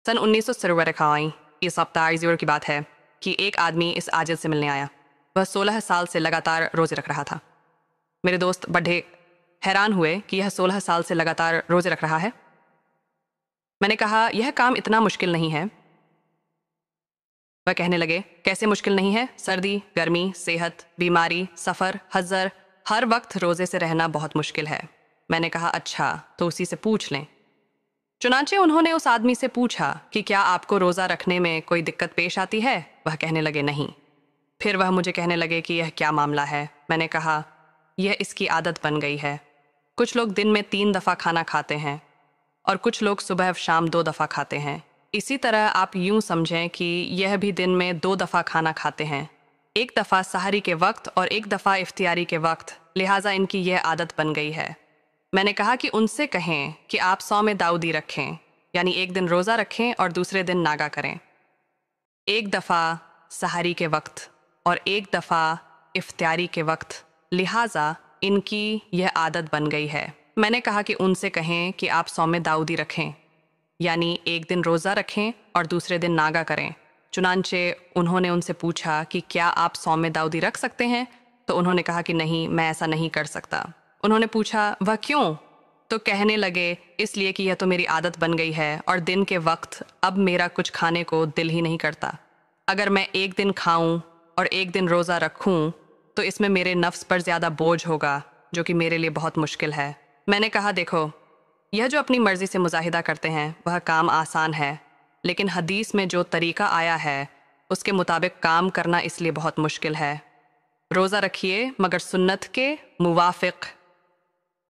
सन 1993 ये सप्ताह की बात है कि एक आदमी इस आजिल से मिलने आया। वह 16 साल से लगातार रोजे रख रहा था। मेरे दोस्त बड़े हैरान हुए कि यह 16 साल से लगातार रोजे रख रहा है। मैंने कहा, यह काम इतना मुश्किल नहीं है। वह कहने लगे, कैसे मुश्किल नहीं है? सर्दी, गर्मी, सेहत, बीमारी, सफ़र, हज़र, हर वक्त रोज़े से रहना बहुत मुश्किल है। मैंने कहा, अच्छा तो उसी से पूछ लें। चुनांचे उन्होंने उस आदमी से पूछा कि क्या आपको रोज़ा रखने में कोई दिक्कत पेश आती है? वह कहने लगे, नहीं। फिर वह मुझे कहने लगे कि यह क्या मामला है। मैंने कहा, यह इसकी आदत बन गई है। कुछ लोग दिन में 3 दफ़ा खाना खाते हैं और कुछ लोग सुबह शाम 2 दफ़ा खाते हैं। इसी तरह आप यूं समझें कि यह भी दिन में 2 दफ़ा खाना खाते हैं, एक दफ़ा सहरी के वक्त और एक दफ़ा इफ्तियारी के वक्त, लिहाजा इनकी यह आदत बन गई है। मैंने कहा कि उनसे कहें कि आप सौम दाऊदी रखें, यानी एक दिन रोज़ा रखें और दूसरे दिन नागा करें, एक दफ़ा सहरी के वक्त और एक दफ़ा इफ्तियारी के वक्त, लिहाजा इनकी यह आदत बन गई है। मैंने कहा कि उनसे कहें कि आप सौम दाऊदी रखें, यानी एक दिन रोज़ा रखें और दूसरे दिन नागा करें। चुनांचे उन्होंने उनसे पूछा कि क्या आप सौम दाऊदी रख सकते हैं? तो उन्होंने कहा कि नहीं, मैं ऐसा नहीं कर सकता। उन्होंने पूछा, वह क्यों? तो कहने लगे, इसलिए कि यह तो मेरी आदत बन गई है और दिन के वक्त अब मेरा कुछ खाने को दिल ही नहीं करता। अगर मैं एक दिन खाऊं और एक दिन रोज़ा रखूं तो इसमें मेरे नफ्स पर ज़्यादा बोझ होगा, जो कि मेरे लिए बहुत मुश्किल है। मैंने कहा, देखो, यह जो अपनी मर्जी से मुजाहिदा करते हैं वह काम आसान है, लेकिन हदीस में जो तरीका आया है उसके मुताबिक काम करना इसलिए बहुत मुश्किल है। रोज़ा रखिए मगर सुन्नत के मुवाफिक